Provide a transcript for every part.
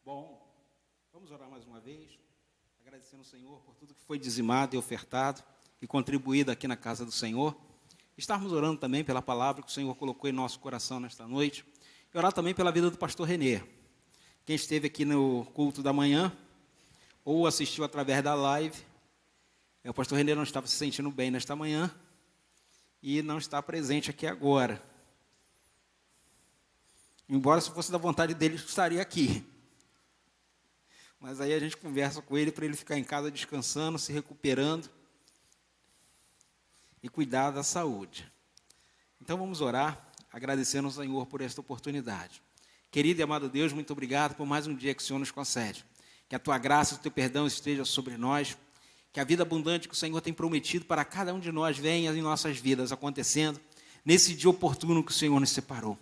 Bom, vamos orar mais uma vez, agradecendo ao Senhor por tudo que foi dizimado e ofertado e contribuído aqui na casa do Senhor. Estarmos orando também pela palavra que o Senhor colocou em nosso coração nesta noite. E orar também pela vida do pastor Renê. Quem esteve aqui no culto da manhã, ou assistiu através da live, o pastor Renê não estava se sentindo bem nesta manhã e não está presente aqui agora. Embora se fosse da vontade dele, estaria aqui. Mas aí a gente conversa com ele para ele ficar em casa descansando, se recuperando e cuidar da saúde. Então vamos orar, agradecendo ao Senhor por esta oportunidade. Querido e amado Deus, muito obrigado por mais um dia que o Senhor nos concede. Que a tua graça e o teu perdão estejam sobre nós. Que a vida abundante que o Senhor tem prometido para cada um de nós venha em nossas vidas acontecendo nesse dia oportuno que o Senhor nos separou.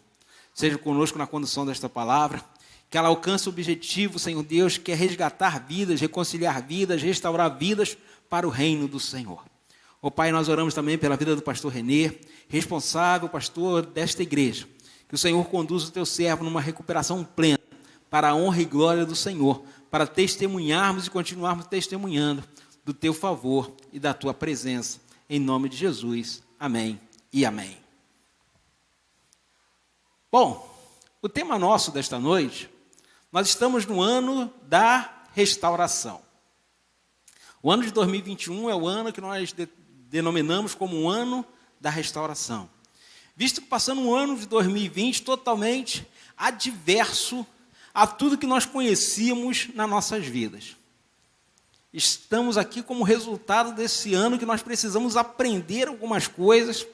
Seja conosco na condução desta palavra. Que ela alcance o objetivo, Senhor Deus, que é resgatar vidas, reconciliar vidas, restaurar vidas para o reino do Senhor. Ó Pai, nós oramos também pela vida do pastor Renê, responsável, pastor desta igreja. Que o Senhor conduza o teu servo numa recuperação plena, para a honra e glória do Senhor, para testemunharmos e continuarmos testemunhando do teu favor e da tua presença. Em nome de Jesus. Amém e amém. Bom, o tema nosso desta noite, nós estamos no ano da restauração. O ano de 2021 é o ano que nós denominamos como um ano da restauração. Visto que passando um ano de 2020 totalmente adverso a tudo que nós conhecíamos nas nossas vidas. Estamos aqui como resultado desse ano que nós precisamos aprender algumas coisas,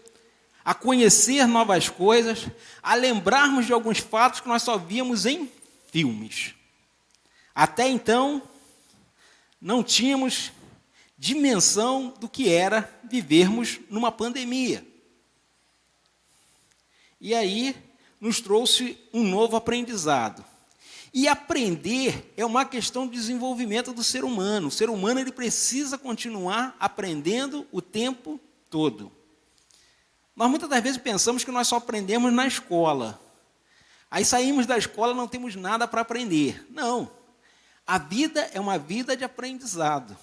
a conhecer novas coisas, a lembrarmos de alguns fatos que nós só víamos em filmes. Até então, não tínhamos dimensão do que era vivermos numa pandemia. E aí, nos trouxe um novo aprendizado. E aprender é uma questão de desenvolvimento do ser humano. O ser humano ele precisa continuar aprendendo o tempo todo. Nós muitas das vezes pensamos que nós só aprendemos na escola. Aí saímos da escola e não temos nada para aprender. Não. A vida é uma vida de aprendizado.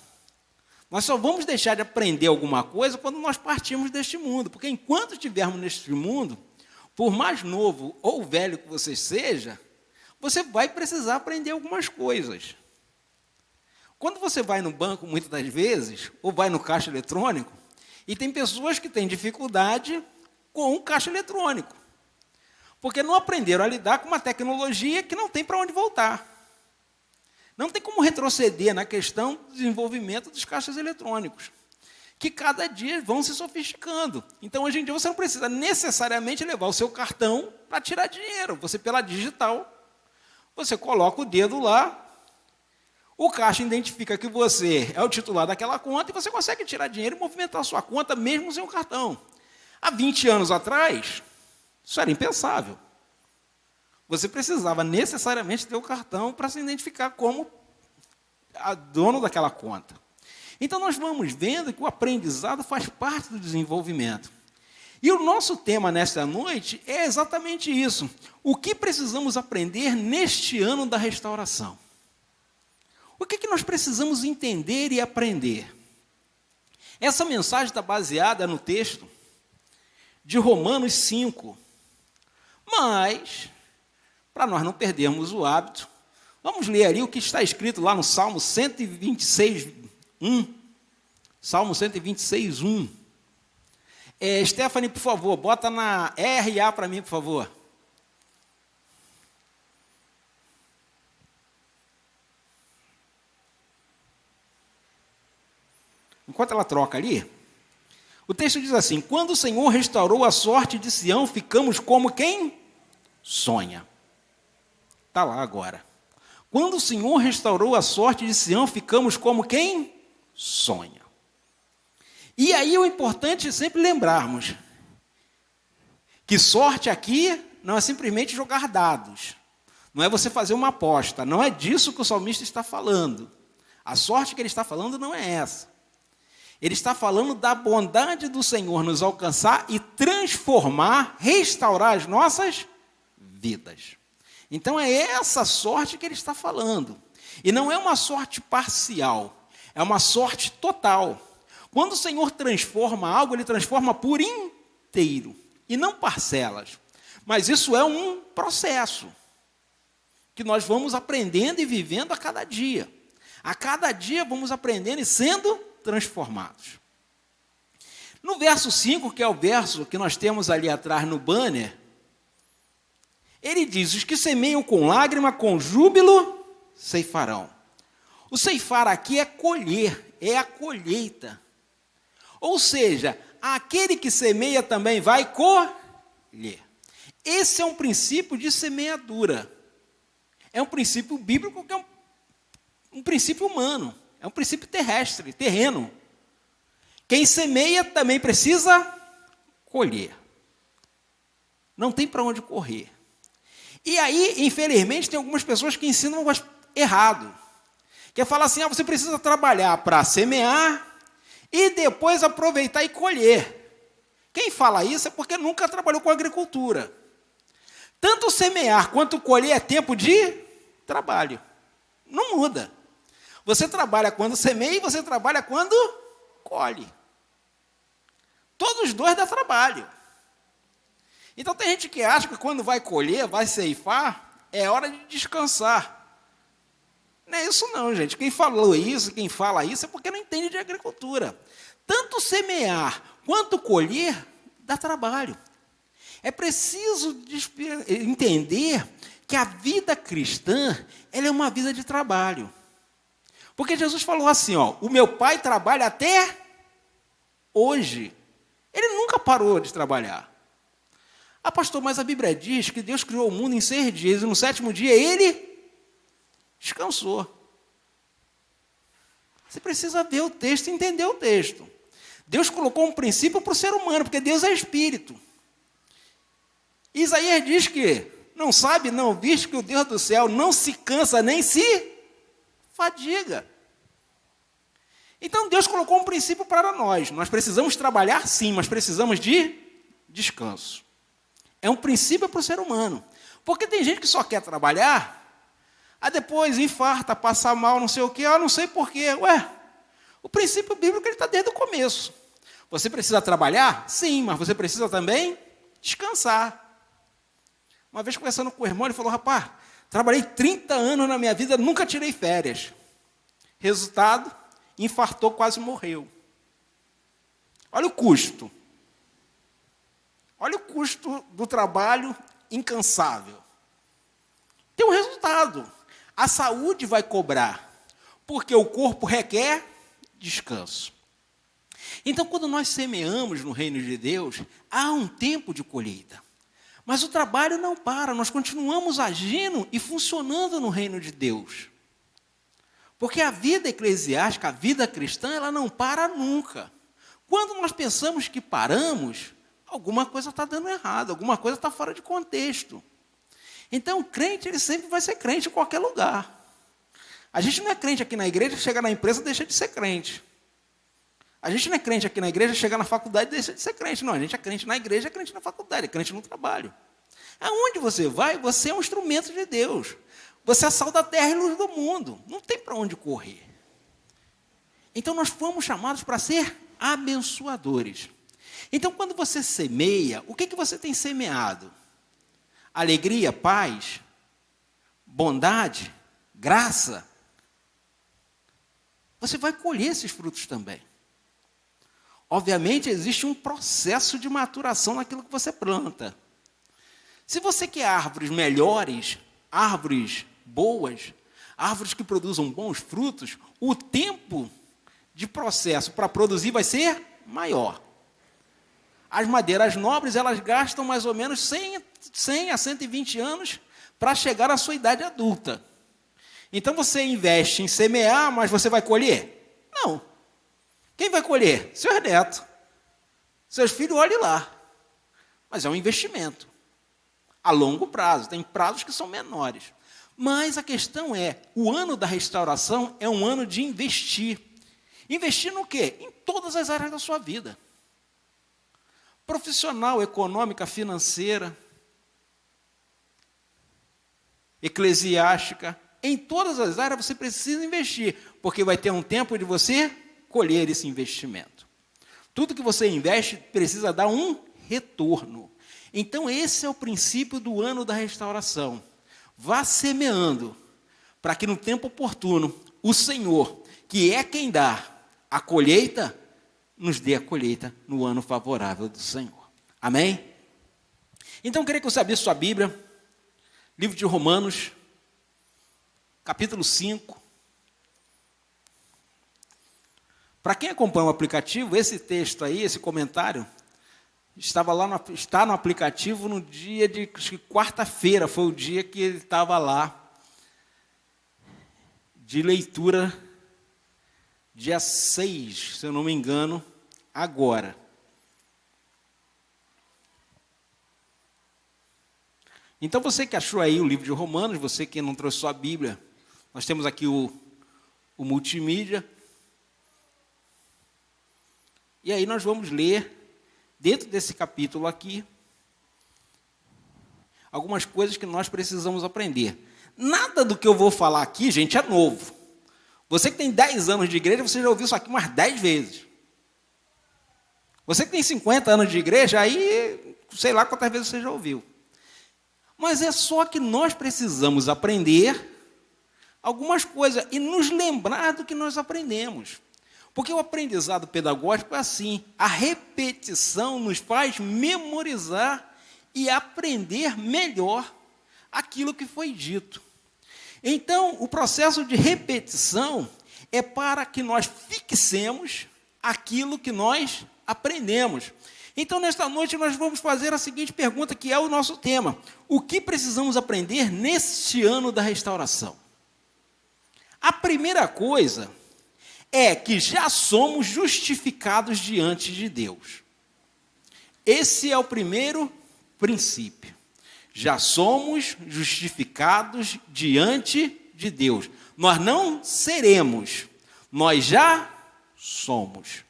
Nós só vamos deixar de aprender alguma coisa quando nós partirmos deste mundo. Porque enquanto estivermos neste mundo, por mais novo ou velho que você seja, você vai precisar aprender algumas coisas. Quando você vai no banco, muitas das vezes, ou vai no caixa eletrônico, e tem pessoas que têm dificuldade com o caixa eletrônico, porque não aprenderam a lidar com uma tecnologia que não tem para onde voltar. Não tem como retroceder na questão do desenvolvimento dos caixas eletrônicos, que cada dia vão se sofisticando. Então, hoje em dia, você não precisa necessariamente levar o seu cartão para tirar dinheiro. Você, pela digital, você coloca o dedo lá, o caixa identifica que você é o titular daquela conta e você consegue tirar dinheiro e movimentar a sua conta mesmo sem o cartão. Há 20 anos atrás, isso era impensável. Você precisava necessariamente ter o cartão para se identificar como a dono daquela conta. Então, nós vamos vendo que o aprendizado faz parte do desenvolvimento. E o nosso tema nesta noite é exatamente isso. O que precisamos aprender neste ano da restauração? O que nós precisamos entender e aprender? Essa mensagem está baseada no texto de Romanos 5. Mas, para nós não perdermos o hábito, vamos ler ali o que está escrito lá no Salmo 126, 1. Salmo 126, 1. Stephanie, por favor, bota na RA para mim, por favor. Enquanto ela troca ali, o texto diz assim: quando o Senhor restaurou a sorte de Sião, ficamos como quem sonha. Está lá agora. Quando o Senhor restaurou a sorte de Sião, ficamos como quem sonha. E aí o importante é sempre lembrarmos que sorte aqui não é simplesmente jogar dados. Não é você fazer uma aposta. Não é disso que o salmista está falando. A sorte que ele está falando não é essa. Ele está falando da bondade do Senhor nos alcançar e transformar, restaurar as nossas vidas. Então é essa sorte que ele está falando. E não é uma sorte parcial, é uma sorte total. Quando o Senhor transforma algo, Ele transforma por inteiro, e não parcelas. Mas isso é um processo, que nós vamos aprendendo e vivendo a cada dia. A cada dia vamos aprendendo e sendo transformados. No verso 5, que é o verso que nós temos ali atrás no banner, ele diz: os que semeiam com lágrima, com júbilo, ceifarão. O ceifar aqui é colher, é a colheita. Ou seja, aquele que semeia também vai colher. Esse é um princípio de semeadura. É um princípio bíblico que é um princípio humano. É um princípio terrestre, terreno. Quem semeia também precisa colher. Não tem para onde correr. E aí, infelizmente, tem algumas pessoas que ensinam errado. Que é falar assim, você precisa trabalhar para semear e depois aproveitar e colher. Quem fala isso é porque nunca trabalhou com agricultura. Tanto semear quanto colher é tempo de trabalho. Não muda. Você trabalha quando semeia e você trabalha quando colhe. Todos os dois dá trabalho. Então tem gente que acha que quando vai colher, vai ceifar, é hora de descansar. Não é isso não, gente. Quem falou isso, quem fala isso, é porque não entende de agricultura. Tanto semear quanto colher dá trabalho. É preciso entender que a vida cristã, ela é uma vida de trabalho. Porque Jesus falou assim, o meu pai trabalha até hoje. Ele nunca parou de trabalhar. Pastor, mas a Bíblia diz que Deus criou o mundo em 6 dias, e no 7º dia Ele descansou. Você precisa ver o texto e entender o texto. Deus colocou um princípio para o ser humano, porque Deus é espírito. Isaías diz que não sabe, não viste que o Deus do céu não se cansa nem se fadiga. Então Deus colocou um princípio para nós. Nós precisamos trabalhar sim, mas precisamos de descanso. É um princípio para o ser humano. Porque tem gente que só quer trabalhar, aí depois infarta, passa mal, não sei o quê, não sei porquê. O princípio bíblico está desde o começo. Você precisa trabalhar? Sim, mas você precisa também descansar. Uma vez conversando com o irmão, ele falou, rapaz, trabalhei 30 anos na minha vida, nunca tirei férias. Resultado, infartou, quase morreu. Olha o custo. Olha o custo do trabalho incansável. Tem um resultado. A saúde vai cobrar, porque o corpo requer descanso. Então, quando nós semeamos no reino de Deus, há um tempo de colheita. Mas o trabalho não para, nós continuamos agindo e funcionando no reino de Deus. Porque a vida eclesiástica, a vida cristã, ela não para nunca. Quando nós pensamos que paramos, alguma coisa está dando errado, alguma coisa está fora de contexto. Então, o crente, ele sempre vai ser crente em qualquer lugar. A gente não é crente aqui na igreja, chega na empresa, deixa de ser crente. A gente não é crente aqui na igreja, chega na faculdade, deixa de ser crente. Não, a gente é crente na igreja, é crente na faculdade, é crente no trabalho. Aonde você vai, você é um instrumento de Deus. Você é sal da terra e luz do mundo. Não tem para onde correr. Então, nós fomos chamados para ser abençoadores. Então, quando você semeia, o que você tem semeado? Alegria, paz, bondade, graça. Você vai colher esses frutos também. Obviamente, existe um processo de maturação naquilo que você planta. Se você quer árvores melhores, árvores boas, árvores que produzam bons frutos, o tempo de processo para produzir vai ser maior. As madeiras nobres, elas gastam mais ou menos 100 a 120 anos para chegar à sua idade adulta. Então, você investe em semear, mas você vai colher? Não. Quem vai colher? Seus netos. Seus filhos, olhe lá. Mas é um investimento. A longo prazo. Tem prazos que são menores. Mas a questão é, o ano da restauração é um ano de investir. Investir no quê? Em todas as áreas da sua vida. Profissional, econômica, financeira. eclesiástica, em todas as áreas você precisa investir, porque vai ter um tempo de você colher esse investimento. Tudo que você investe precisa dar um retorno. Então, esse é o princípio do ano da restauração. Vá semeando, para que no tempo oportuno, o Senhor, que é quem dá a colheita, nos dê a colheita no ano favorável do Senhor. Amém? Então, eu queria que você abrisse sua Bíblia, livro de Romanos, capítulo 5. Para quem acompanha o aplicativo, esse texto aí, esse comentário, está no aplicativo no dia de quarta-feira, foi o dia que ele estava lá, de leitura, dia 6, se eu não me engano, agora. Então, você que achou aí o livro de Romanos, você que não trouxe sua Bíblia, nós temos aqui o multimídia. E aí nós vamos ler, dentro desse capítulo aqui, algumas coisas que nós precisamos aprender. Nada do que eu vou falar aqui, gente, é novo. Você que tem 10 anos de igreja, você já ouviu isso aqui umas 10 vezes. Você que tem 50 anos de igreja, aí, sei lá quantas vezes você já ouviu. Mas é só que nós precisamos aprender algumas coisas e nos lembrar do que nós aprendemos. Porque o aprendizado pedagógico é assim, a repetição nos faz memorizar e aprender melhor aquilo que foi dito. Então, o processo de repetição é para que nós fixemos aquilo que nós aprendemos. Então, nesta noite, nós vamos fazer a seguinte pergunta, que é o nosso tema. O que precisamos aprender neste ano da restauração? A primeira coisa é que já somos justificados diante de Deus. Esse é o primeiro princípio. Já somos justificados diante de Deus. Nós não seremos, nós já somos.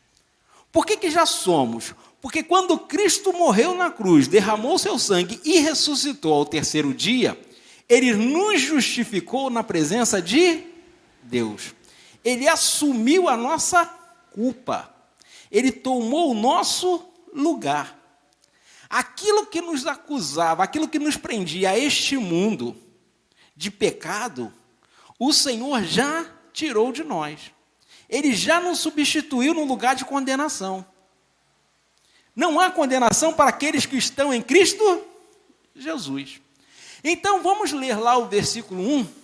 Por que já somos? Porque quando Cristo morreu na cruz, derramou seu sangue e ressuscitou ao terceiro dia, Ele nos justificou na presença de Deus. Ele assumiu a nossa culpa. Ele tomou o nosso lugar. Aquilo que nos acusava, aquilo que nos prendia a este mundo de pecado, o Senhor já tirou de nós. Ele já nos substituiu no lugar de condenação. Não há condenação para aqueles que estão em Cristo Jesus. Então, vamos ler lá o versículo 1.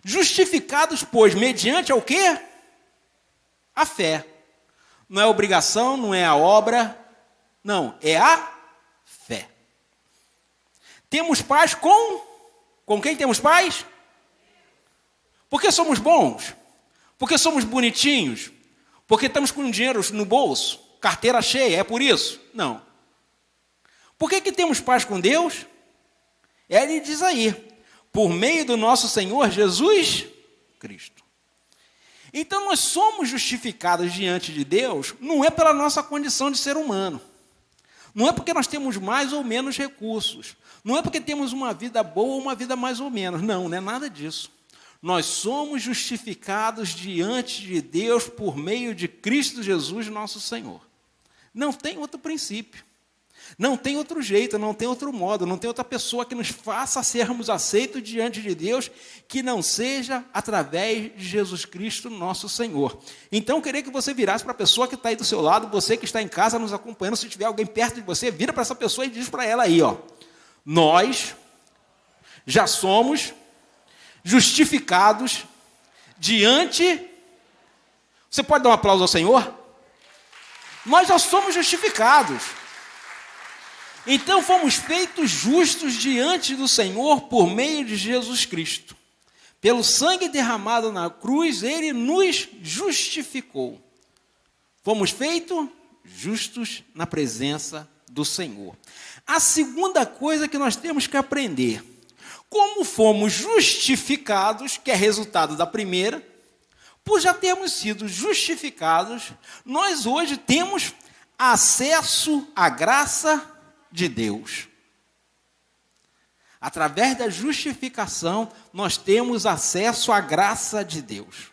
Justificados, pois, mediante ao quê? A fé. Não é obrigação, não é a obra, não, é a fé. Temos paz com quem temos paz? Porque somos bons? Porque somos bonitinhos? Porque estamos com dinheiro no bolso? Carteira cheia, é por isso? Não. Por que temos paz com Deus? Ele diz aí, por meio do nosso Senhor Jesus Cristo. Então, nós somos justificados diante de Deus, não é pela nossa condição de ser humano. Não é porque nós temos mais ou menos recursos. Não é porque temos uma vida boa ou uma vida mais ou menos. Não é nada disso. Nós somos justificados diante de Deus por meio de Cristo Jesus, nosso Senhor. Não tem outro princípio. Não tem outro jeito, não tem outro modo, não tem outra pessoa que nos faça sermos aceitos diante de Deus que não seja através de Jesus Cristo, nosso Senhor. Então, eu queria que você virasse para a pessoa que está aí do seu lado, você que está em casa nos acompanhando, se tiver alguém perto de você, vira para essa pessoa e diz para ela aí, ó, nós já somos justificados diante... Você pode dar um aplauso ao Senhor? Nós já somos justificados. Então, fomos feitos justos diante do Senhor por meio de Jesus Cristo. Pelo sangue derramado na cruz, Ele nos justificou. Fomos feitos justos na presença do Senhor. A segunda coisa que nós temos que aprender, como fomos justificados, que é resultado da primeira, por já termos sido justificados, nós hoje temos acesso à graça de Deus. Através da justificação, nós temos acesso à graça de Deus.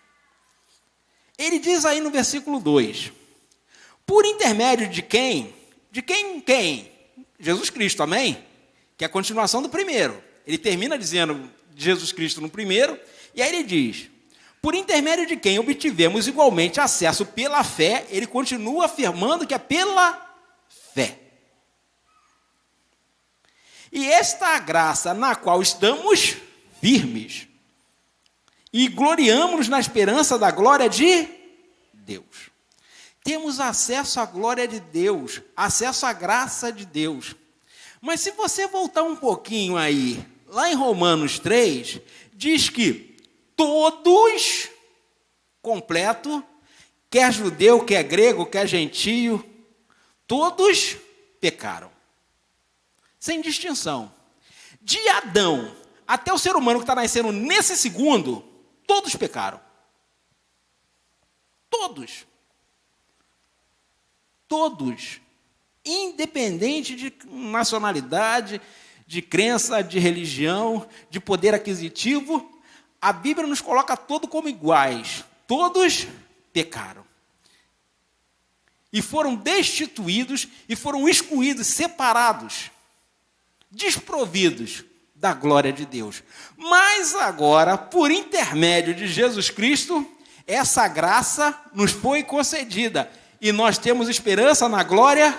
Ele diz aí no versículo 2, por intermédio de quem? De quem? Jesus Cristo, amém? Que é a continuação do primeiro. Ele termina dizendo Jesus Cristo no primeiro, e aí ele diz, por intermédio de quem obtivemos igualmente acesso pela fé, ele continua afirmando que é pela fé. E esta é a graça na qual estamos firmes e gloriamos na esperança da glória de Deus. Temos acesso à glória de Deus, acesso à graça de Deus. Mas se você voltar um pouquinho aí, lá em Romanos 3, diz que todos, completo, quer judeu, quer grego, quer gentio, todos pecaram. Sem distinção. De Adão até o ser humano que está nascendo nesse segundo, todos pecaram. Todos. Todos. Independente de nacionalidade, de crença, de religião, de poder aquisitivo, a Bíblia nos coloca todos como iguais. Todos pecaram. E foram destituídos, e foram excluídos, separados, desprovidos da glória de Deus. Mas agora, por intermédio de Jesus Cristo, essa graça nos foi concedida e nós temos esperança na glória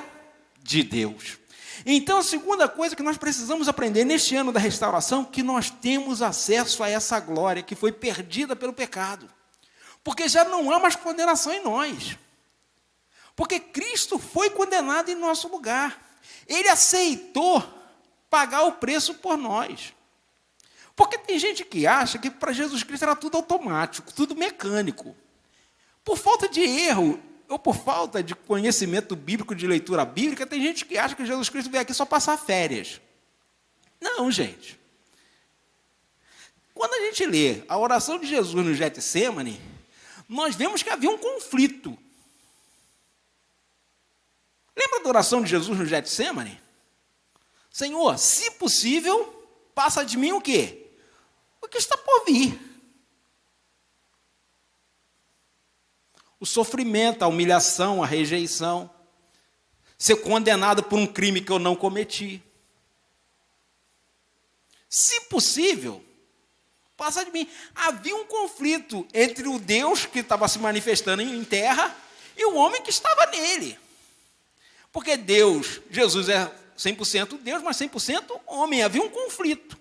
de Deus. Então, a segunda coisa que nós precisamos aprender neste ano da restauração, que nós temos acesso a essa glória que foi perdida pelo pecado. Porque já não há mais condenação em nós. Porque Cristo foi condenado em nosso lugar. Ele aceitou pagar o preço por nós. Porque tem gente que acha que para Jesus Cristo era tudo automático, tudo mecânico. Por falta de erro, ou por falta de conhecimento bíblico, de leitura bíblica, tem gente que acha que Jesus Cristo veio aqui só passar férias. Não, gente. Quando a gente lê a oração de Jesus no Getsêmani, nós vemos que havia um conflito. Lembra da oração de Jesus no Getsêmani? Senhor, se possível, passa de mim o quê? O que está por vir. O sofrimento, a humilhação, a rejeição. Ser condenado por um crime que eu não cometi. Se possível, passa de mim. Havia um conflito entre o Deus que estava se manifestando em terra e o homem que estava nele. Porque Deus, Jesus é 100% Deus, mas 100% homem. Havia um conflito.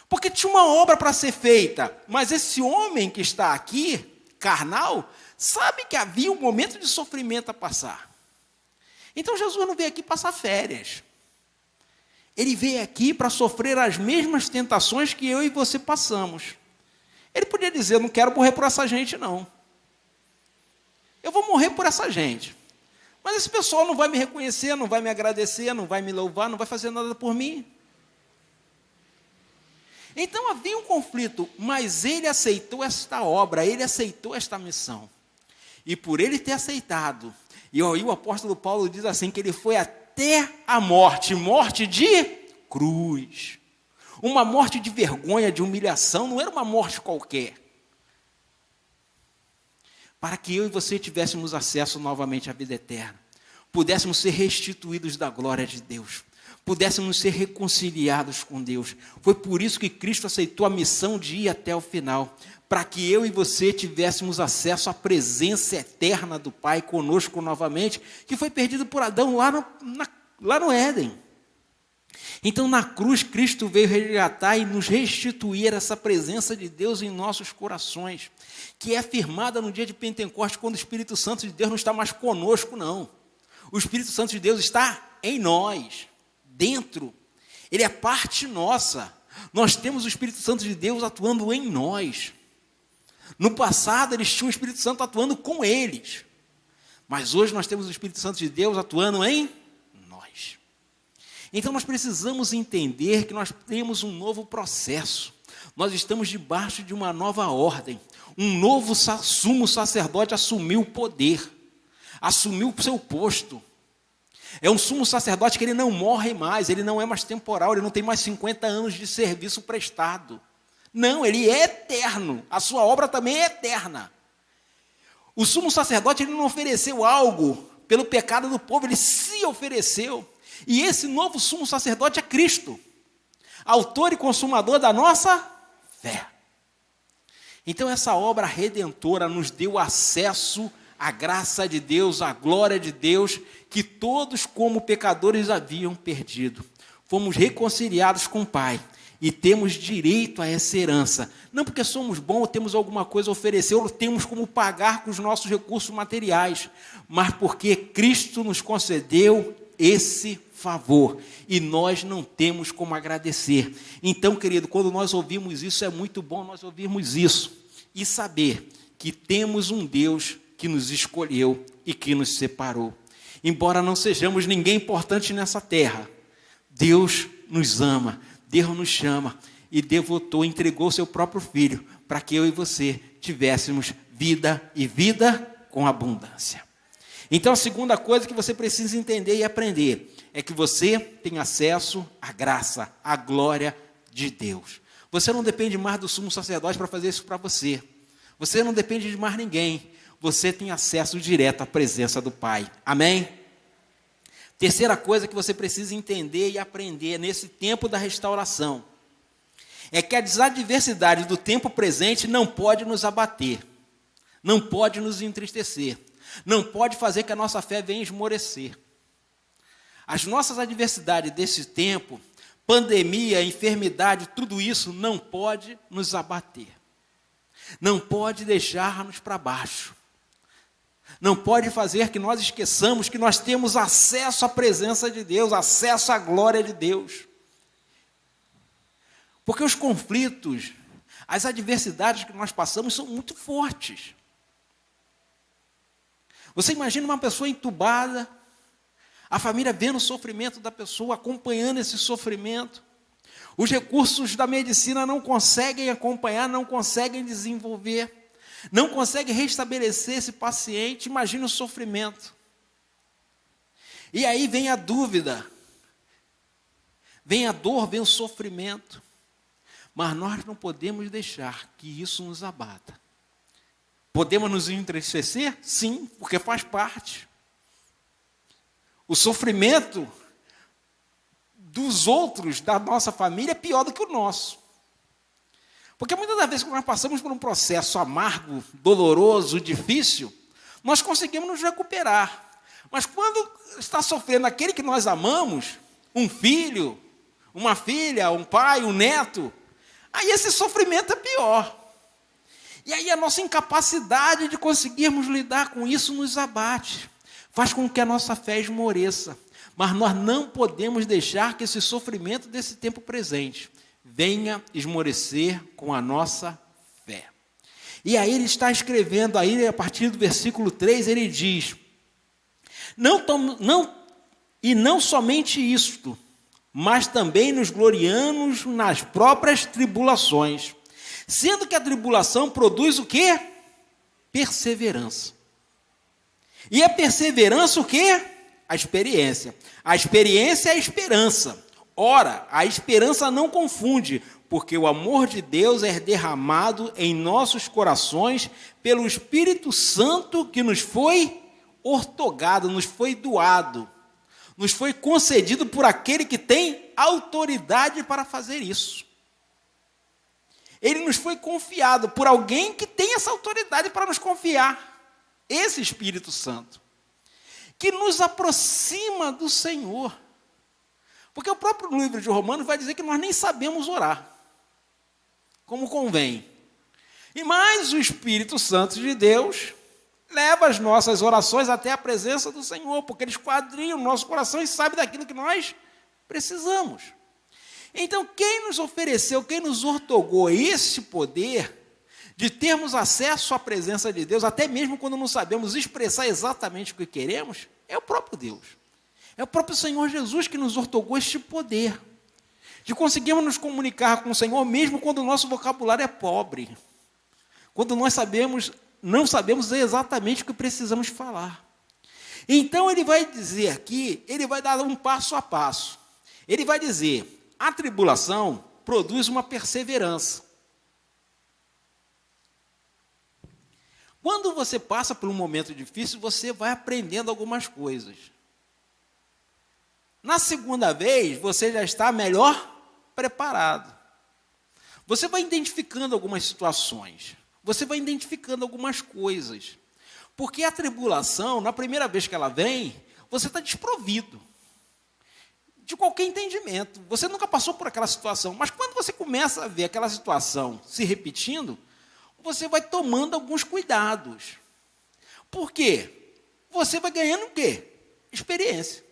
Porque tinha uma obra para ser feita, mas esse homem que está aqui, carnal, sabe que havia um momento de sofrimento a passar. Então Jesus não veio aqui passar férias. Ele veio aqui para sofrer as mesmas tentações que eu e você passamos. Ele podia dizer, eu não quero morrer por essa gente, não. Eu vou morrer por essa gente. Mas esse pessoal não vai me reconhecer, não vai me agradecer, não vai me louvar, não vai fazer nada por mim. Então havia um conflito, mas ele aceitou esta obra, ele aceitou esta missão. E por ele ter aceitado, e aí o apóstolo Paulo diz assim, que ele foi até a morte, morte de cruz. Uma morte de vergonha, de humilhação, não era uma morte qualquer. Para que eu e você tivéssemos acesso novamente à vida eterna, pudéssemos ser restituídos da glória de Deus, pudéssemos ser reconciliados com Deus. Foi por isso que Cristo aceitou a missão de ir até o final, para que eu e você tivéssemos acesso à presença eterna do Pai conosco novamente, que foi perdido por Adão lá no Éden. Então, na cruz, Cristo veio resgatar e nos restituir essa presença de Deus em nossos corações, que é afirmada no dia de Pentecostes, quando o Espírito Santo de Deus não está mais conosco, não. O Espírito Santo de Deus está em nós, dentro. Ele é parte nossa. Nós temos o Espírito Santo de Deus atuando em nós. No passado, eles tinham o Espírito Santo atuando com eles. Mas hoje nós temos o Espírito Santo de Deus atuando em nós. Então nós precisamos entender que nós temos um novo processo. Nós estamos debaixo de uma nova ordem. Um novo sumo sacerdote assumiu o poder. Assumiu o seu posto. É um sumo sacerdote que ele não morre mais, ele não é mais temporal, ele não tem mais 50 anos de serviço prestado. Não, ele é eterno, a sua obra também é eterna. O sumo sacerdote ele não ofereceu algo pelo pecado do povo, ele se ofereceu. E esse novo sumo sacerdote é Cristo, autor e consumador da nossa fé. Então essa obra redentora nos deu acesso à graça de Deus, à glória de Deus, que todos como pecadores haviam perdido. Fomos reconciliados com o Pai e temos direito a essa herança. Não porque somos bons ou temos alguma coisa a oferecer, ou temos como pagar com os nossos recursos materiais, mas porque Cristo nos concedeu esse favor, e nós não temos como agradecer. Então, querido, quando nós ouvimos isso, é muito bom nós ouvirmos isso, e saber que temos um Deus que nos escolheu e que nos separou. Embora não sejamos ninguém importante nessa terra, Deus nos ama, Deus nos chama, e devotou, entregou seu próprio Filho, para que eu e você tivéssemos vida, e vida com abundância. Então, a segunda coisa que você precisa entender e aprender é que você tem acesso à graça, à glória de Deus. Você não depende mais do sumo sacerdote para fazer isso para você. Você não depende de mais ninguém. Você tem acesso direto à presença do Pai. Amém? Terceira coisa que você precisa entender e aprender nesse tempo da restauração é que as adversidades do tempo presente não pode nos abater, não pode nos entristecer, não pode fazer que a nossa fé venha esmorecer. As nossas adversidades desse tempo, pandemia, enfermidade, tudo isso não pode nos abater. Não pode deixar-nos para baixo. Não pode fazer que nós esqueçamos que nós temos acesso à presença de Deus, acesso à glória de Deus. Porque os conflitos, as adversidades que nós passamos são muito fortes. Você imagina uma pessoa entubada, a família vendo o sofrimento da pessoa, acompanhando esse sofrimento. Os recursos da medicina não conseguem acompanhar, não conseguem desenvolver, não conseguem restabelecer esse paciente. Imagina o sofrimento. E aí vem a dúvida, vem a dor, vem o sofrimento. Mas nós não podemos deixar que isso nos abata. Podemos nos entristecer? Sim, porque faz parte. O sofrimento dos outros, da nossa família, é pior do que o nosso. Porque muitas das vezes, quando nós passamos por um processo amargo, doloroso, difícil, nós conseguimos nos recuperar. Mas quando está sofrendo aquele que nós amamos, um filho, uma filha, um pai, um neto, aí esse sofrimento é pior. E aí a nossa incapacidade de conseguirmos lidar com isso nos abate, faz com que a nossa fé esmoreça. Mas nós não podemos deixar que esse sofrimento desse tempo presente venha esmorecer com a nossa fé. E aí ele está escrevendo, aí a partir do versículo 3, ele diz, não somente isto, mas também nos gloriamos nas próprias tribulações, sendo que a tribulação produz o quê? Perseverança. E a perseverança o quê? A experiência. A experiência é a esperança. Ora, a esperança não confunde, porque o amor de Deus é derramado em nossos corações pelo Espírito Santo que nos foi outorgado, nos foi doado, nos foi concedido por aquele que tem autoridade para fazer isso. Ele nos foi confiado por alguém que tem essa autoridade para nos confiar, esse Espírito Santo, que nos aproxima do Senhor. Porque o próprio livro de Romanos vai dizer que nós nem sabemos orar, como convém. E mais o Espírito Santo de Deus leva as nossas orações até a presença do Senhor, porque ele esquadrinha o nosso coração e sabe daquilo que nós precisamos. Então, quem nos ofereceu, quem nos outorgou esse poder de termos acesso à presença de Deus, até mesmo quando não sabemos expressar exatamente o que queremos, é o próprio Deus. É o próprio Senhor Jesus que nos outorgou este poder, de conseguirmos nos comunicar com o Senhor, mesmo quando o nosso vocabulário é pobre, quando nós não sabemos exatamente o que precisamos falar. Então, ele vai dizer aqui, ele vai dar um passo a passo. Ele vai dizer, a tribulação produz uma perseverança. Quando você passa por um momento difícil, você vai aprendendo algumas coisas. Na segunda vez, você já está melhor preparado. Você vai identificando algumas situações. Você vai identificando algumas coisas. Porque a tribulação, na primeira vez que ela vem, você está desprovido de qualquer entendimento. Você nunca passou por aquela situação. Mas quando você começa a ver aquela situação se repetindo, você vai tomando alguns cuidados. Por quê? Você vai ganhando o quê? Experiência.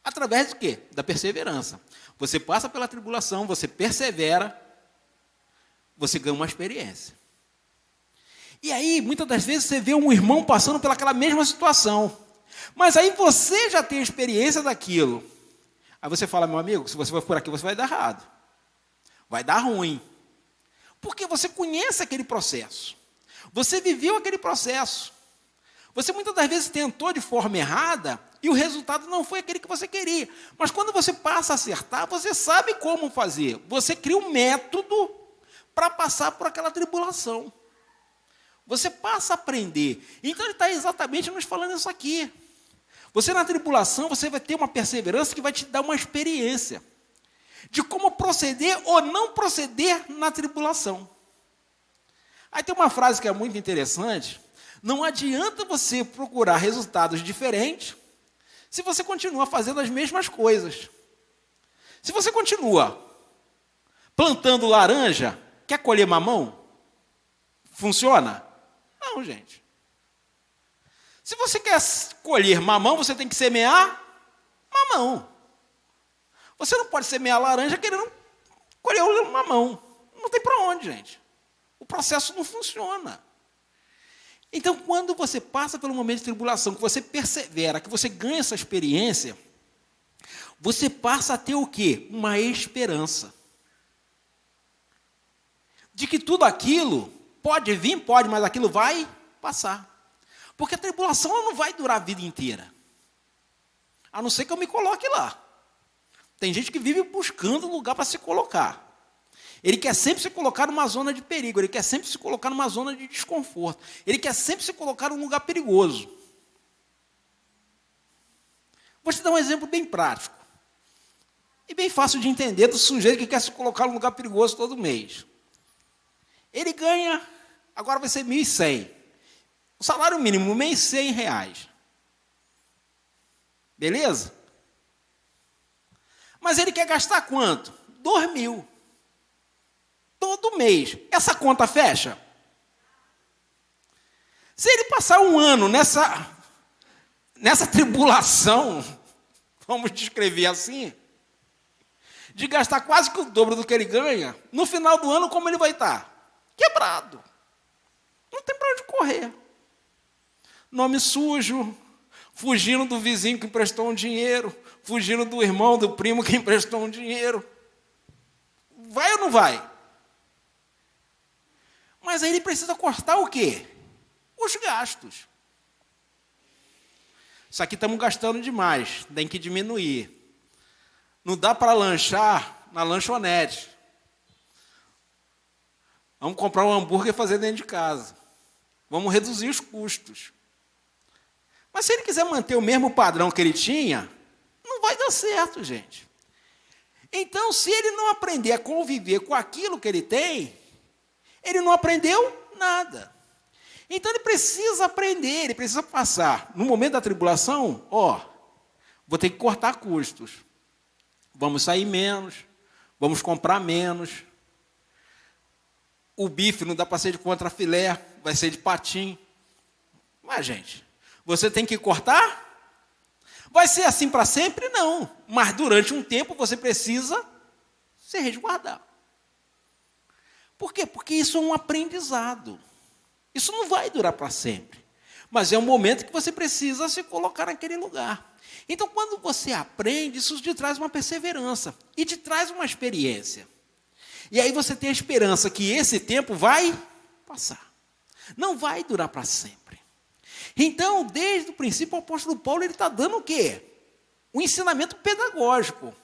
Através do quê? Da perseverança. Você passa pela tribulação, você persevera, você ganha uma experiência. E aí, muitas das vezes, você vê um irmão passando pelaquela mesma situação. Mas aí você já tem a experiência daquilo. Aí você fala, meu amigo, se você for por aqui, você vai dar errado. Vai dar ruim. Porque você conhece aquele processo. Você viveu aquele processo. Você muitas das vezes tentou de forma errada e o resultado não foi aquele que você queria. Mas quando você passa a acertar, você sabe como fazer. Você cria um método para passar por aquela tribulação. Você passa a aprender. Então ele está exatamente nos falando isso aqui. Você na tribulação, você vai ter uma perseverança que vai te dar uma experiência de como proceder ou não proceder na tribulação. Aí tem uma frase que é muito interessante. Não adianta você procurar resultados diferentes se você continua fazendo as mesmas coisas. Se você continua plantando laranja, quer colher mamão? Funciona? Não, gente. Se você quer colher mamão, você tem que semear mamão. Você não pode semear laranja querendo colher o mamão. Não tem para onde, gente. O processo não funciona. Então, quando você passa pelo momento de tribulação, que você persevera, que você ganha essa experiência, você passa a ter o quê? Uma esperança. De que tudo aquilo pode vir, pode, mas aquilo vai passar. Porque a tribulação ela não vai durar a vida inteira. A não ser que eu me coloque lá. Tem gente que vive buscando lugar para se colocar. Ele quer sempre se colocar numa zona de perigo. Ele quer sempre se colocar numa zona de desconforto. Ele quer sempre se colocar num lugar perigoso. Vou te dar um exemplo bem prático. E bem fácil de entender do sujeito que quer se colocar num lugar perigoso todo mês. Ele ganha, agora vai ser 1.100. O salário mínimo, mês, R$100. Beleza? Mas ele quer gastar quanto? 2.000. Todo mês. Essa conta fecha? Se ele passar um ano nessa tribulação, vamos descrever assim, de gastar quase que o dobro do que ele ganha, no final do ano, como ele vai estar? Quebrado. Não tem para onde correr. Nome sujo, fugindo do vizinho que emprestou um dinheiro, fugindo do irmão, do primo que emprestou um dinheiro. Vai ou não vai? Mas aí ele precisa cortar o quê? Os gastos. Isso aqui estamos gastando demais, tem que diminuir. Não dá para lanchar na lanchonete. Vamos comprar um hambúrguer e fazer dentro de casa. Vamos reduzir os custos. Mas se ele quiser manter o mesmo padrão que ele tinha, não vai dar certo, gente. Então, se ele não aprender a conviver com aquilo que ele tem, ele não aprendeu nada. Então, ele precisa aprender, ele precisa passar. No momento da tribulação, vou ter que cortar custos. Vamos sair menos, vamos comprar menos. O bife não dá para ser de contrafilé, vai ser de patim. Mas, gente, você tem que cortar? Vai ser assim para sempre? Não. Mas durante um tempo você precisa se resguardar. Por quê? Porque isso é um aprendizado. Isso não vai durar para sempre. Mas é um momento que você precisa se colocar naquele lugar. Então, quando você aprende, isso te traz uma perseverança e te traz uma experiência. E aí você tem a esperança que esse tempo vai passar. Não vai durar para sempre. Então, desde o princípio, o apóstolo Paulo está dando o quê? Um ensinamento pedagógico.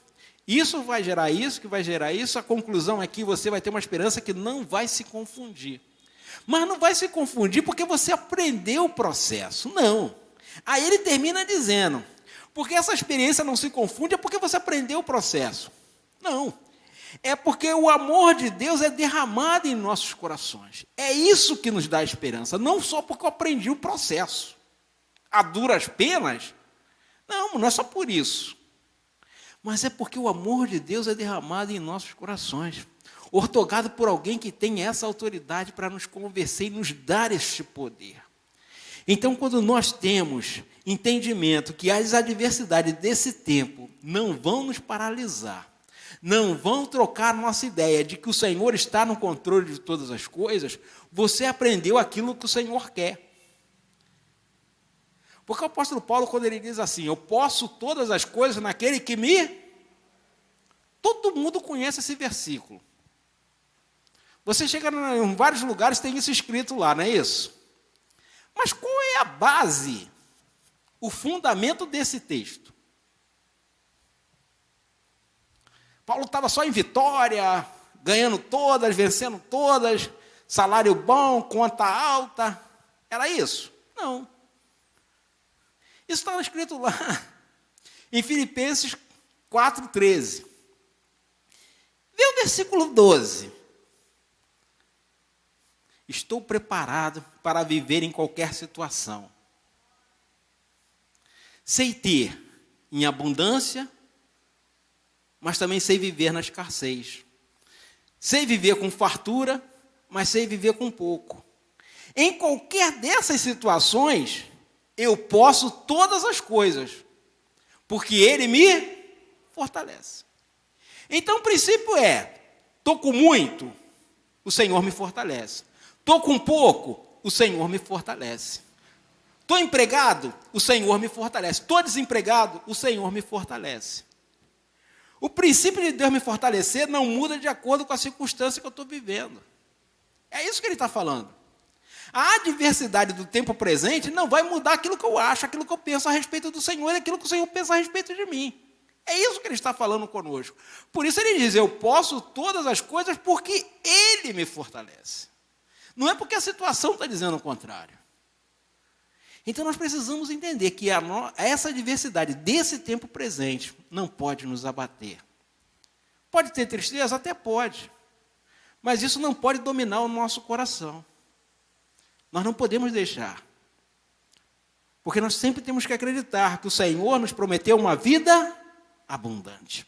Isso vai gerar isso, que vai gerar isso. A conclusão é que você vai ter uma esperança que não vai se confundir. Mas não vai se confundir porque você aprendeu o processo. Não. Aí ele termina dizendo, porque essa experiência não se confunde é porque você aprendeu o processo. Não. É porque o amor de Deus é derramado em nossos corações. É isso que nos dá esperança. Não só porque eu aprendi o processo. A duras penas. Não é só por isso. Mas é porque o amor de Deus é derramado em nossos corações. Ortogado por alguém que tem essa autoridade para nos convencer e nos dar este poder. Então, quando nós temos entendimento que as adversidades desse tempo não vão nos paralisar, não vão trocar nossa ideia de que o Senhor está no controle de todas as coisas, você aprendeu aquilo que o Senhor quer. Porque o apóstolo Paulo, quando ele diz assim, eu posso todas as coisas naquele que me... Todo mundo conhece esse versículo. Você chega em vários lugares, tem isso escrito lá, não é isso? Mas qual é a base, o fundamento desse texto? Paulo estava só em vitória, ganhando todas, vencendo todas, salário bom, conta alta. Era isso? Não. Isso estava escrito lá, em Filipenses 4,13. Vê o versículo 12. Estou preparado para viver em qualquer situação. Sei ter em abundância, mas também sei viver na escassez. Sei viver com fartura, mas sei viver com pouco. Em qualquer dessas situações, eu posso todas as coisas, porque Ele me fortalece. Então o princípio é, estou com muito, o Senhor me fortalece. Estou com pouco, o Senhor me fortalece. Estou empregado, o Senhor me fortalece. Estou desempregado, o Senhor me fortalece. O princípio de Deus me fortalecer não muda de acordo com a circunstância que eu estou vivendo. É isso que ele está falando. A adversidade do tempo presente não vai mudar aquilo que eu acho, aquilo que eu penso a respeito do Senhor e aquilo que o Senhor pensa a respeito de mim. É isso que ele está falando conosco. Por isso ele diz, eu posso todas as coisas porque Ele me fortalece. Não é porque a situação está dizendo o contrário. Então nós precisamos entender que essa adversidade desse tempo presente não pode nos abater. Pode ter tristeza? Até pode. Mas isso não pode dominar o nosso coração. Nós não podemos deixar. Porque nós sempre temos que acreditar que o Senhor nos prometeu uma vida abundante.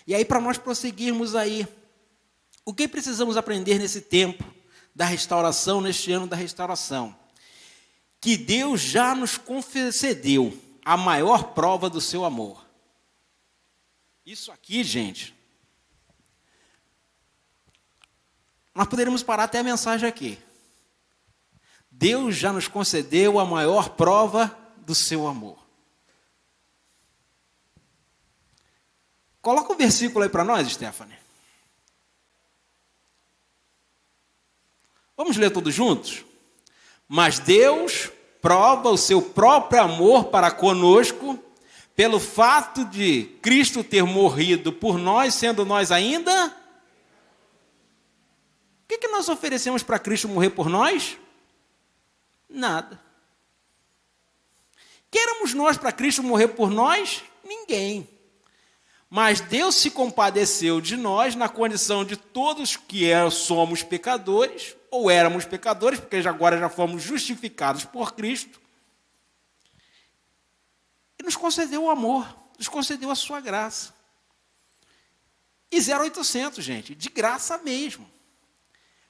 E aí, para nós prosseguirmos aí, o que precisamos aprender nesse tempo da restauração, neste ano da restauração? Que Deus já nos concedeu a maior prova do seu amor. Isso aqui, gente, nós poderíamos parar até a mensagem aqui. Deus já nos concedeu a maior prova do seu amor. Coloca o versículo aí para nós, Stephanie. Vamos ler todos juntos? Mas Deus prova o seu próprio amor para conosco pelo fato de Cristo ter morrido por nós, sendo nós ainda... O que nós oferecemos para Cristo morrer por nós? Nada. Queremos nós para Cristo morrer por nós? Ninguém. Mas Deus se compadeceu de nós na condição de todos que somos pecadores, ou éramos pecadores, porque agora já fomos justificados por Cristo, e nos concedeu o amor, nos concedeu a sua graça. E 0,800, gente, de graça mesmo.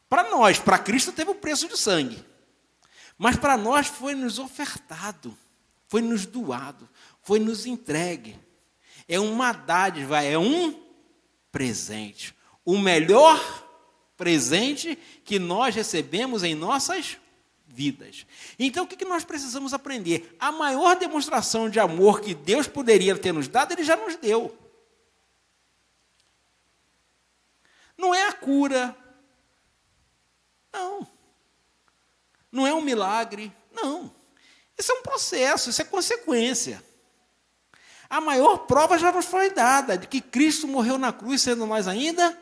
Para nós, para Cristo teve o preço de sangue, mas para nós foi nos ofertado, foi nos doado, foi nos entregue. É uma dádiva, é um presente. O melhor presente que nós recebemos em nossas vidas. Então, o que nós precisamos aprender? A maior demonstração de amor que Deus poderia ter nos dado, Ele já nos deu. Não é a cura. Não. Não é um milagre. Não. Isso é um processo, isso é consequência. A maior prova já nos foi dada, de que Cristo morreu na cruz, sendo nós ainda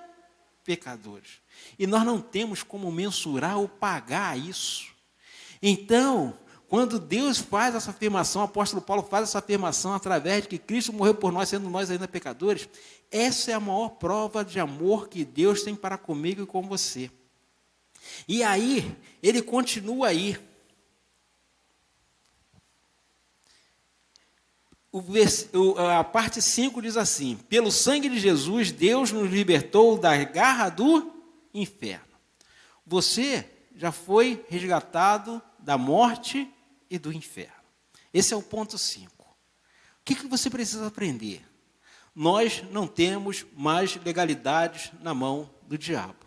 pecadores. E nós não temos como mensurar ou pagar isso. Então, quando Deus faz essa afirmação, o apóstolo Paulo faz essa afirmação através de que Cristo morreu por nós, sendo nós ainda pecadores, essa é a maior prova de amor que Deus tem para comigo e com você. E aí, ele continua aí. A parte 5 diz assim: pelo sangue de Jesus, Deus nos libertou da garra do inferno. Você já foi resgatado da morte e do inferno. Esse é o ponto 5. O que você precisa aprender? Nós não temos mais legalidades na mão do diabo.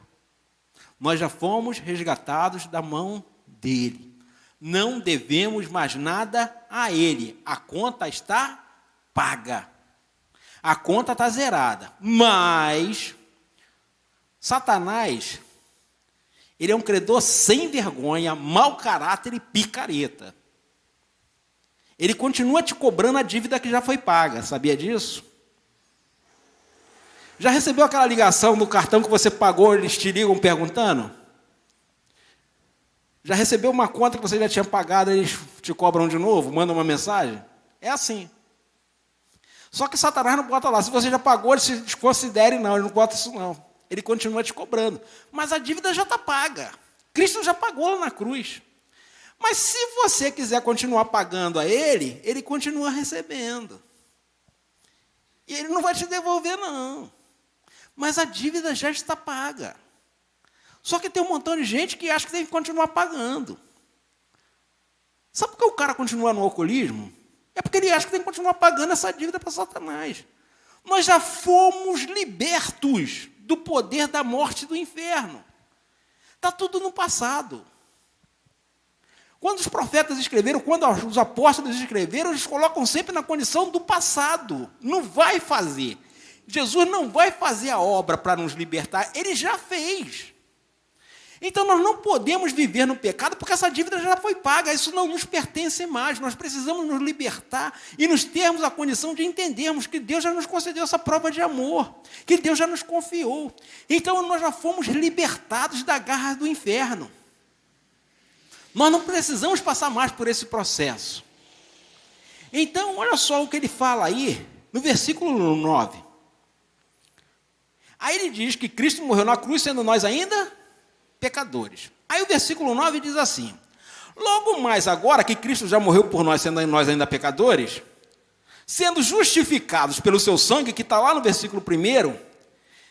Nós já fomos resgatados da mão dele. Não devemos mais nada a ele. A conta está paga. A conta está zerada. Mas Satanás, ele é um credor sem vergonha, mau caráter e picareta. Ele continua te cobrando a dívida que já foi paga. Sabia disso? Já recebeu aquela ligação no cartão que você pagou, eles te ligam perguntando? Já recebeu uma conta que você já tinha pagado, eles te cobram de novo, mandam uma mensagem? É assim. Só que Satanás não bota lá. Se você já pagou, ele se desconsidere, não. Ele não bota isso, não. Ele continua te cobrando. Mas a dívida já está paga. Cristo já pagou lá na cruz. Mas se você quiser continuar pagando a ele, ele continua recebendo. E ele não vai te devolver, não. Mas a dívida já está paga. Só que tem um montão de gente que acha que tem que continuar pagando. Sabe por que o cara continua no alcoolismo? É porque ele acha que tem que continuar pagando essa dívida para Satanás. Nós já fomos libertos do poder da morte e do inferno. Está tudo no passado. Quando os profetas escreveram, quando os apóstolos escreveram, eles colocam sempre na condição do passado. Não vai fazer. Jesus não vai fazer a obra para nos libertar, ele já fez. Então nós não podemos viver no pecado porque essa dívida já foi paga, isso não nos pertence mais. Nós precisamos nos libertar e nos termos a condição de entendermos que Deus já nos concedeu essa prova de amor, que Deus já nos confiou. Então nós já fomos libertados da garra do inferno. Nós não precisamos passar mais por esse processo. Então, olha só o que ele fala aí, no versículo 9. Aí ele diz que Cristo morreu na cruz, sendo nós ainda pecadores. Aí o versículo 9 diz assim: logo mais agora que Cristo já morreu por nós, sendo nós ainda pecadores, sendo justificados pelo seu sangue, que está lá no versículo 1,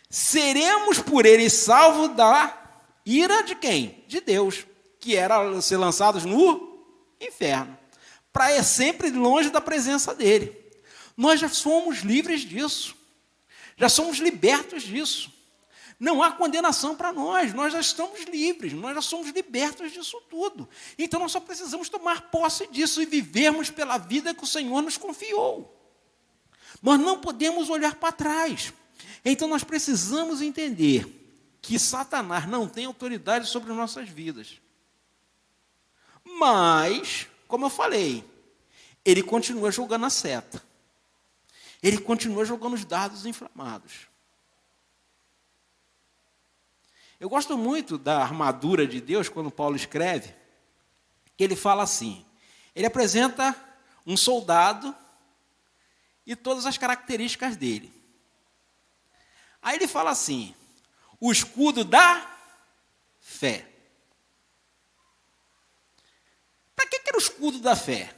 seremos por ele salvos da ira de quem? De Deus, que era ser lançados no inferno, para sempre longe da presença dele. Nós já somos livres disso. Já somos libertos disso. Não há condenação para nós já estamos livres, nós já somos libertos disso tudo. Então nós só precisamos tomar posse disso e vivermos pela vida que o Senhor nos confiou. Nós não podemos olhar para trás. Então nós precisamos entender que Satanás não tem autoridade sobre nossas vidas. Mas, como eu falei, ele continua jogando a seta. Ele continua jogando os dados inflamados. Eu gosto muito da armadura de Deus, quando Paulo escreve, que ele fala assim, ele apresenta um soldado e todas as características dele. Aí ele fala assim, o escudo da fé. Para que era o escudo da fé?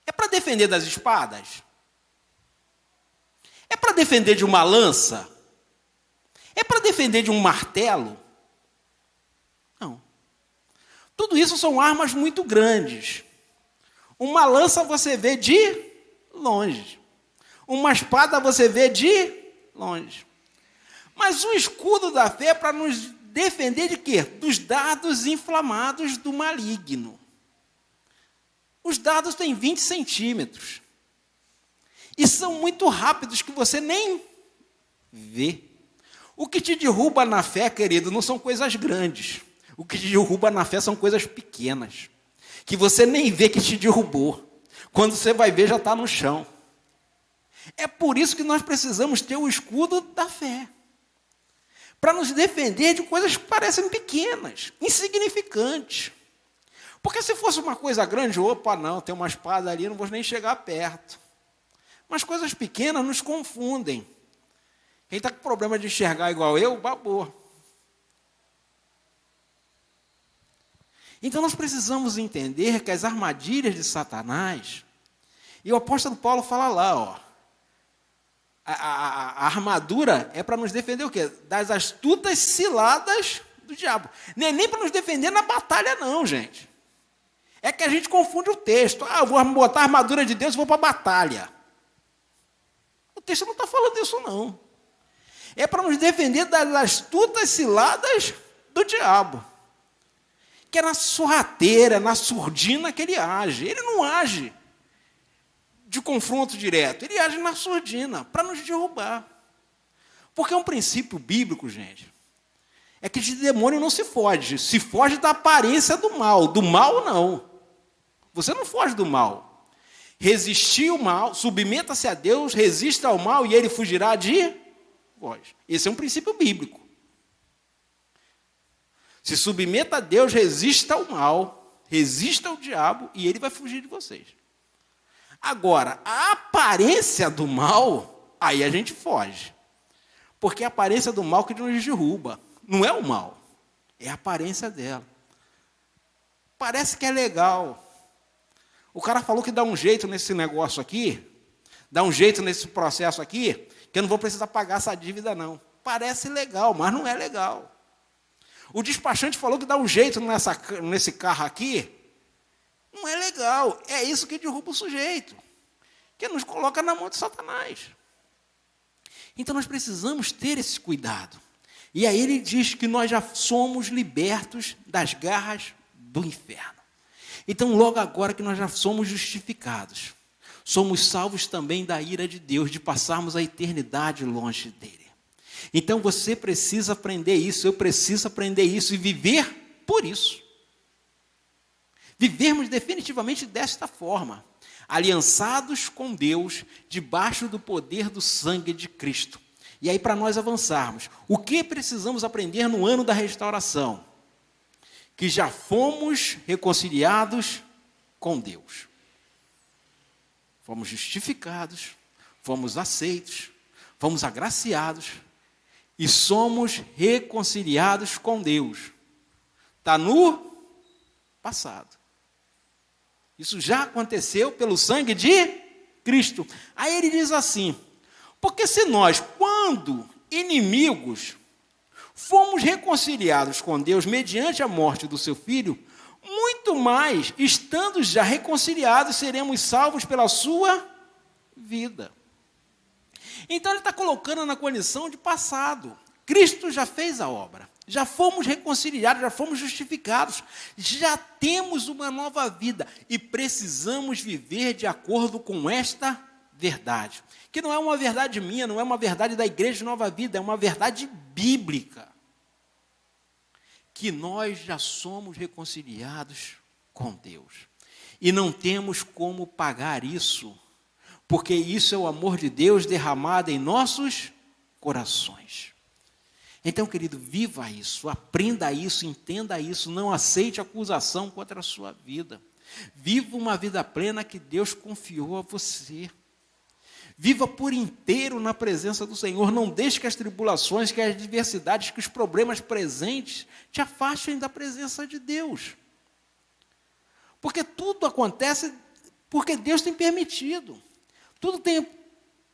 É para defender das espadas? É para defender de uma lança? É para defender de um martelo? Não. Tudo isso são armas muito grandes. Uma lança você vê de longe. Uma espada você vê de longe. Mas o escudo da fé é para nos defender de quê? Dos dardos inflamados do maligno. Os dardos têm 20 centímetros. E são muito rápidos que você nem vê. O que te derruba na fé, querido, não são coisas grandes. O que te derruba na fé são coisas pequenas. que você nem vê que te derrubou. Quando você vai ver, já está no chão. É por isso que nós precisamos ter o escudo da fé, para nos defender de coisas que parecem pequenas, insignificantes. Porque se fosse uma coisa grande, opa, não, tem uma espada ali, não vou nem chegar perto. Mas coisas pequenas nos confundem. Quem está com problema de enxergar igual eu, babou. Então nós precisamos entender que as armadilhas de Satanás, e o apóstolo Paulo fala lá, ó, a armadura é para nos defender o quê? Das astutas ciladas do diabo. Não é nem para nos defender na batalha, não, gente. É que a gente confunde o texto. Eu vou botar a armadura de Deus e vou para a batalha. O texto não está falando isso, não. É para nos defender das astutas ciladas do diabo. Que é na sorrateira, na surdina que ele age. Ele não age de confronto direto, ele age na surdina, para nos derrubar. Porque é um princípio bíblico, gente, é que de demônio não se foge da aparência do mal não. Você não foge do mal. Resistir ao mal, submeta-se a Deus, resista ao mal e ele fugirá de vós. Esse é um princípio bíblico. Se submeta a Deus, resista ao mal, resista ao diabo e ele vai fugir de vocês. Agora, a aparência do mal, aí a gente foge. Porque é a aparência do mal que nos derruba. Não é o mal, é a aparência dela. Parece que é legal. O cara falou que dá um jeito nesse negócio aqui, dá um jeito nesse processo aqui, que eu não vou precisar pagar essa dívida, não. Parece legal, mas não é legal. O despachante falou que dá um jeito nesse carro aqui, não é legal. É isso que derruba o sujeito, que nos coloca na mão de Satanás. Então nós precisamos ter esse cuidado. E aí ele diz que nós já somos libertos das garras do inferno. Então logo agora que nós já somos justificados, somos salvos também da ira de Deus, de passarmos a eternidade longe dele. Então você precisa aprender isso, eu preciso aprender isso e viver por isso. Vivermos definitivamente desta forma, aliançados com Deus, debaixo do poder do sangue de Cristo. E aí, para nós avançarmos, o que precisamos aprender no ano da restauração? Que já fomos reconciliados com Deus. Fomos justificados, fomos aceitos, fomos agraciados e somos reconciliados com Deus. Está no passado. Isso já aconteceu pelo sangue de Cristo. Aí ele diz assim, porque se nós, quando inimigos, fomos reconciliados com Deus mediante a morte do seu Filho, muito mais, estando já reconciliados, seremos salvos pela sua vida. Então ele está colocando na condição de passado. Cristo já fez a obra. Já fomos reconciliados, já fomos justificados, já temos uma nova vida e precisamos viver de acordo com esta verdade, que não é uma verdade minha, não é uma verdade da Igreja de Nova Vida, é uma verdade bíblica, que nós já somos reconciliados com Deus e não temos como pagar isso, porque isso é o amor de Deus derramado em nossos corações. Então, querido, viva isso, aprenda isso, entenda isso, não aceite acusação contra a sua vida. Viva uma vida plena que Deus confiou a você. Viva por inteiro na presença do Senhor, não deixe que as tribulações, que as adversidades, que os problemas presentes te afastem da presença de Deus. Porque tudo acontece porque Deus tem permitido. Tudo tem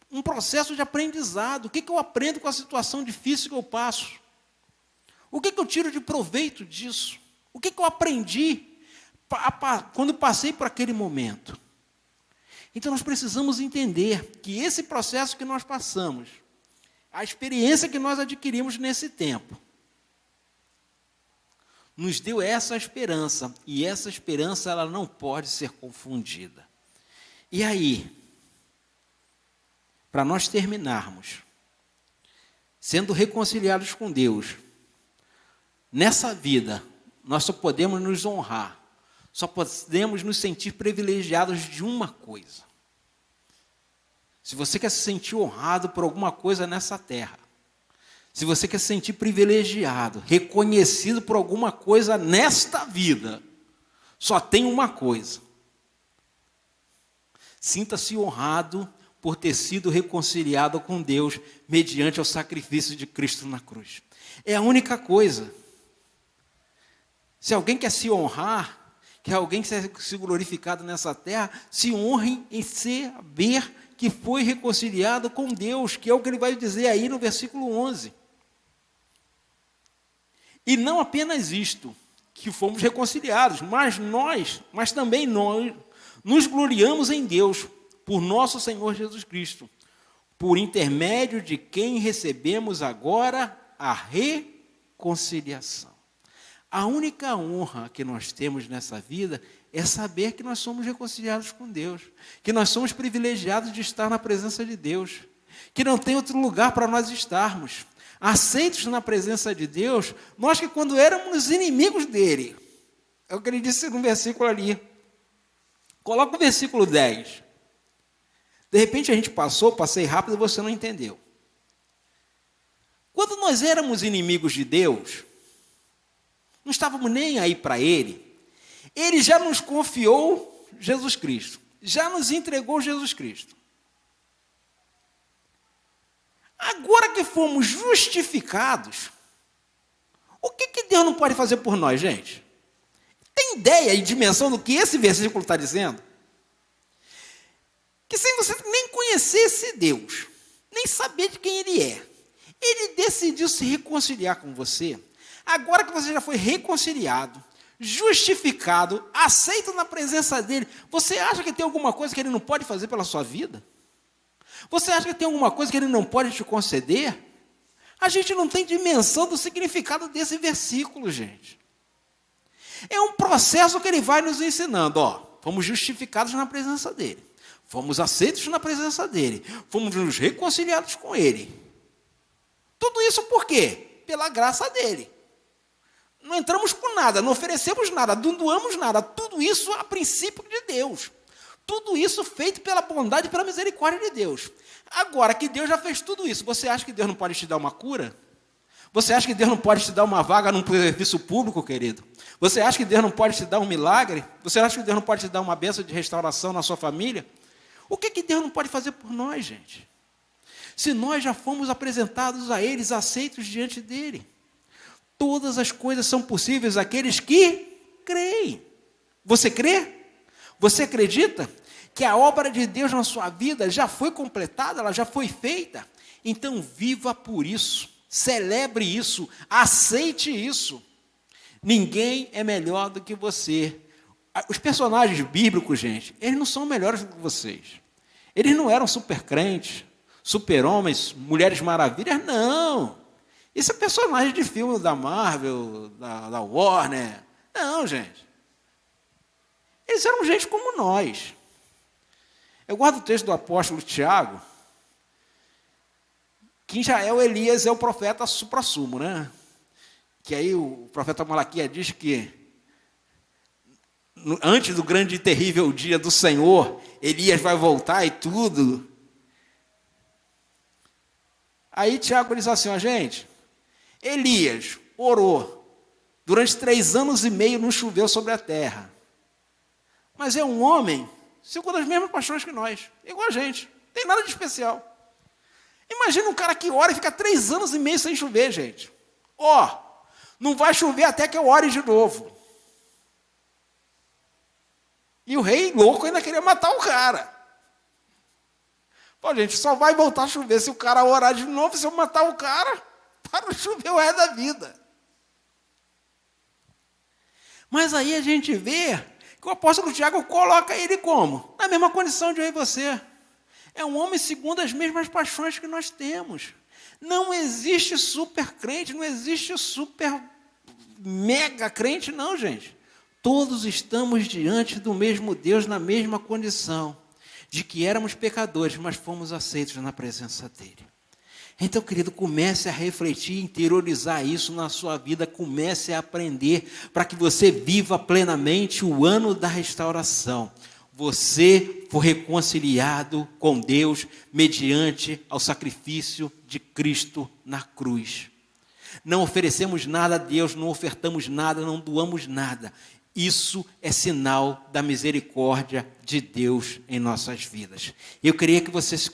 um processo de aprendizado. O que eu aprendo com a situação difícil que eu passo? O que eu tiro de proveito disso? O que eu aprendi quando passei por aquele momento? Então nós precisamos entender que esse processo que nós passamos, a experiência que nós adquirimos nesse tempo, nos deu essa esperança, e essa esperança ela não pode ser confundida. E aí, para nós terminarmos, sendo reconciliados com Deus, nessa vida, nós só podemos nos honrar, só podemos nos sentir privilegiados de uma coisa. Se você quer se sentir honrado por alguma coisa nessa terra, se você quer se sentir privilegiado, reconhecido por alguma coisa nesta vida, só tem uma coisa. Sinta-se honrado por ter sido reconciliado com Deus mediante o sacrifício de Cristo na cruz. É a única coisa. Se alguém quer se honrar, que alguém quer ser glorificado nessa terra, se honrem em saber que foi reconciliado com Deus, que é o que ele vai dizer aí no versículo 11. E não apenas isto, que fomos reconciliados, mas também nós nos gloriamos em Deus, por nosso Senhor Jesus Cristo, por intermédio de quem recebemos agora a reconciliação. A única honra que nós temos nessa vida é saber que nós somos reconciliados com Deus, que nós somos privilegiados de estar na presença de Deus, que não tem outro lugar para nós estarmos, aceitos na presença de Deus, nós que quando éramos inimigos dele, é o que ele disse no versículo ali. Coloca o versículo 10. De repente a gente passei rápido e você não entendeu. Quando nós éramos inimigos de Deus, não estávamos nem aí para Ele, Ele já nos confiou Jesus Cristo, já nos entregou Jesus Cristo. Agora que fomos justificados, o que Deus não pode fazer por nós, gente? Tem ideia e dimensão do que esse versículo está dizendo? Que sem você nem conhecesse Deus, nem saber de quem Ele é, Ele decidiu se reconciliar com você. Agora que você já foi reconciliado, justificado, aceito na presença dEle, você acha que tem alguma coisa que Ele não pode fazer pela sua vida? Você acha que tem alguma coisa que Ele não pode te conceder? A gente não tem dimensão do significado desse versículo, gente. É um processo que Ele vai nos ensinando. Fomos justificados na presença dEle. Fomos aceitos na presença dEle. Fomos nos reconciliados com Ele. Tudo isso por quê? Pela graça dEle. Não entramos com nada, não oferecemos nada, não doamos nada. Tudo isso a princípio de Deus. Tudo isso feito pela bondade e pela misericórdia de Deus. Agora que Deus já fez tudo isso, você acha que Deus não pode te dar uma cura? Você acha que Deus não pode te dar uma vaga num serviço público, querido? Você acha que Deus não pode te dar um milagre? Você acha que Deus não pode te dar uma bênção de restauração na sua família? O que Deus não pode fazer por nós, gente? Se nós já fomos apresentados a eles, aceitos diante dele. Todas as coisas são possíveis àqueles que creem. Você crê? Você acredita que a obra de Deus na sua vida já foi completada, ela já foi feita? Então viva por isso, celebre isso, aceite isso. Ninguém é melhor do que você. Os personagens bíblicos, gente, eles não são melhores do que vocês. Eles não eram super crentes, super homens, mulheres maravilhas, não. Isso é personagem de filme da Marvel, da Warner. Não, gente. Eles eram gente como nós. Eu guardo o texto do apóstolo Tiago, que em Israel Elias é o profeta suprassumo, né? Que aí o profeta Malaquias diz que antes do grande e terrível dia do Senhor, Elias vai voltar e tudo. Aí Tiago diz assim, gente, Elias orou, durante 3 anos e meio não choveu sobre a terra. Mas é um homem, segundo as mesmas paixões que nós, igual a gente, não tem nada de especial. Imagina um cara que ora e fica 3 anos e meio sem chover, gente. Não vai chover até que eu ore de novo. E o rei louco ainda queria matar o cara. Pô, gente, só vai voltar a chover se o cara orar de novo, se eu matar o cara, para não chover o resto da vida. Mas aí a gente vê que o apóstolo Tiago coloca ele como? Na mesma condição de eu e você. É um homem segundo as mesmas paixões que nós temos. Não existe super crente, não existe super mega crente, não, gente. Todos estamos diante do mesmo Deus, na mesma condição, de que éramos pecadores, mas fomos aceitos na presença dele. Então, querido, comece a refletir, interiorizar isso na sua vida, comece a aprender para que você viva plenamente o ano da restauração. Você foi reconciliado com Deus mediante ao sacrifício de Cristo na cruz. Não oferecemos nada a Deus, não ofertamos nada, não doamos nada. Isso é sinal da misericórdia de Deus em nossas vidas. Eu queria que você se